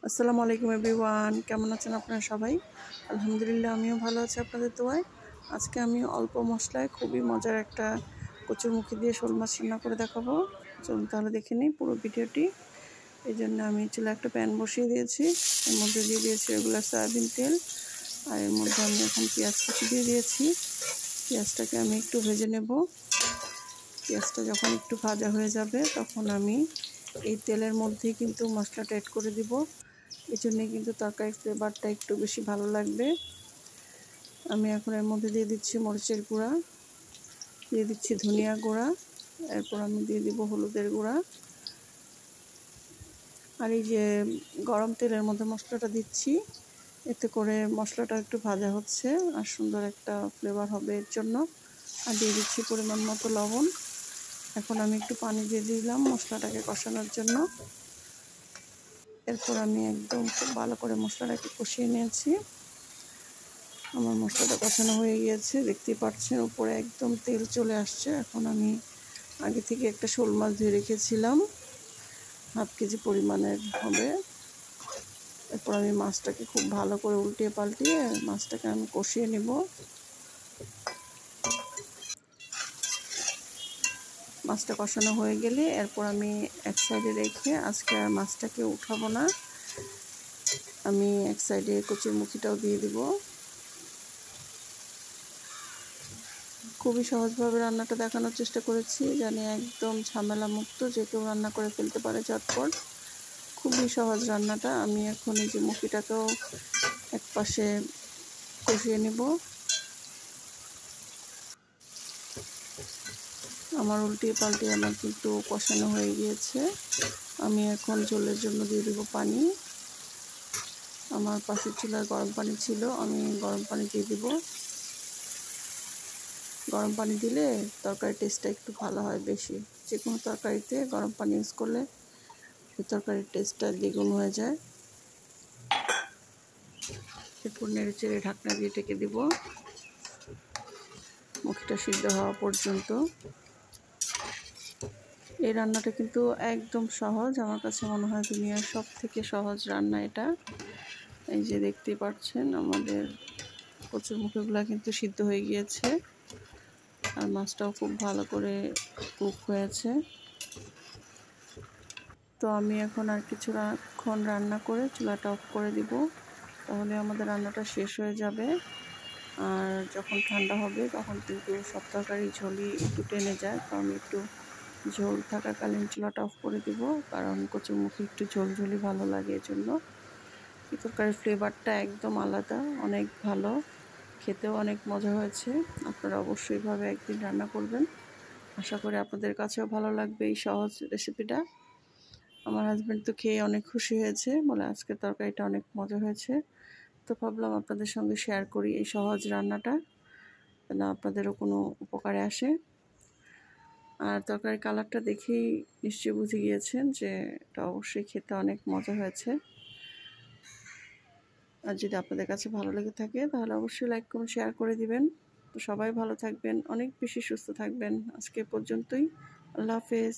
আসসালামু আলাইকুম এভরিওয়ান, কেমন আছেন আপনারা সবাই? আলহামদুলিল্লাহ, আমিও ভালো আছি আপনাদের দোয়ায়। আজকে আমি অল্প মশলায় খুবই মজার একটা কচুরমুখী দিয়ে শোল মাছ রান্না করে দেখাবো। চলুন তাহলে দেখে নিই পুরো ভিডিওটি। এই জন্য আমি চুলায় একটা প্যান বসিয়ে দিয়েছি, এর মধ্যে দিয়ে দিয়েছি রেগুলার সয়াবিন তেল, আর এর মধ্যে আমি এখন পেঁয়াজ কুচি দিয়ে দিয়েছি। পেঁয়াজটাকে আমি একটু ভেজে নেব। পেঁয়াজটা যখন একটু ভাজা হয়ে যাবে তখন আমি এই তেলের মধ্যেই কিন্তু মশলাটা অ্যাড করে দিব। এই জন্যে কিন্তু তরকারির ফ্লেভারটা একটু বেশি ভালো লাগবে। আমি এখন এর মধ্যে দিয়ে দিচ্ছি মরিচের গুঁড়া, দিয়ে দিচ্ছি ধনিয়া গুঁড়া, এরপর আমি দিয়ে দিব হলুদের গুঁড়া। আর এই যে গরম তেলের মধ্যে মশলাটা দিচ্ছি, এতে করে মশলাটা একটু ভাজা হচ্ছে আর সুন্দর একটা ফ্লেভার হবে এর জন্য। আর দিয়ে দিচ্ছি পরিমাণ মতো লবণ। এখন আমি একটু পানি দিয়ে দিলাম মশলাটাকে কষানোর জন্য। এরপর আমি একদম খুব ভালো করে মশলাটাকে কষিয়ে নিয়েছি। আমার মশলাটা কষানো হয়ে গিয়েছে, দেখতেই পাচ্ছেন উপরে একদম তেল চলে আসছে। এখন আমি আগে থেকে একটা শোল মাছ ধুয়ে রেখেছিলাম, হাফ কেজি পরিমাণের হবে। এরপর আমি মাছটাকে খুব ভালো করে উল্টিয়ে পাল্টিয়ে মাছটাকে আমি কষিয়ে নেব। মাছটা কষানো হয়ে গেলে এরপর আমি এক সাইডে রেখে আজকে আর মাছটাকে উঠাবো না, আমি এক সাইডে কচুরমুখীটাও দিয়ে দিব। খুবই সহজভাবে রান্নাটা দেখানোর চেষ্টা করেছি, জানি একদম ঝামেলা মুক্ত, যে কেউ রান্না করে ফেলতে পারে ঝটপট। খুবই সহজ রান্নাটা। আমি এখন এই যে মুখিটাকেও এক পাশে কষিয়ে নিব। আমার উল্টিয়ে পাল্টিয়ে আমার কিন্তু কষানো হয়ে গিয়েছে। আমি এখন ঝোলের জন্য দিয়ে দেব পানি। আমার পাশের চুলায় গরম পানি ছিল, আমি গরম পানি দিয়ে দিব। গরম পানি দিলে তরকারির টেস্টটা একটু ভালো হয় বেশি। যে কোনো তরকারিতে গরম পানি ইউজ করলে ওই তরকারির টেস্টটা দ্বিগুণ হয়ে যায়। এরপর নেড়ে চেড়ে ঢাকনা দিয়ে ঢেকে দিব মুখিটা সিদ্ধ হওয়া পর্যন্ত। এই রান্নাটা কিন্তু একদম সহজ, আমার কাছে মনে হয় দুনিয়ার সব থেকে সহজ রান্না এটা। এই যে দেখতেই পাচ্ছেন আমাদের কচুরমুখিগুলো কিন্তু সিদ্ধ হয়ে গিয়েছে, আর মাছটাও খুব ভালো করে কুক হয়েছে। তো আমি এখন আর কিছুক্ষণ রান্না করে চুলাটা অফ করে দিব, তাহলে আমাদের রান্নাটা শেষ হয়ে যাবে। আর যখন ঠান্ডা হবে তখন কিন্তু সব তরকারি ঝোলই একটু টেনে যায়, তো আমি একটু ঝোল থাকাকালীন চুলাটা অফ করে দিব, কারণ কচুরমুখী একটু ঝোল ঝোলই ভালো লাগে। এর জন্য এই তরকারির ফ্লেভারটা একদম আলাদা, অনেক ভালো, খেতেও অনেক মজা হয়েছে। আপনারা অবশ্যই এভাবে একদিন রান্না করবেন, আশা করি আপনাদের কাছেও ভালো লাগবে এই সহজ রেসিপিটা। আমার হাজব্যান্ড তো খেয়ে অনেক খুশি হয়েছে, বলে আজকের তরকারিটা অনেক মজা হয়েছে। তো ভাবলাম আপনাদের সঙ্গে শেয়ার করি এই সহজ রান্নাটা, যেন আপনাদেরও কোনো উপকারে আসে। আর তরকারির কালারটা দেখেই নিশ্চয়ই বুঝে গিয়েছেন যে এটা অবশ্যই খেতে অনেক মজা হয়েছে। আর যদি আপনাদের কাছে ভালো লেগে থাকে তাহলে অবশ্যই লাইক কমেন্ট শেয়ার করে দিবেন। তো সবাই ভালো থাকবেন, অনেক বেশি সুস্থ থাকবেন। আজকে পর্যন্তই, আল্লাহ হাফেজ।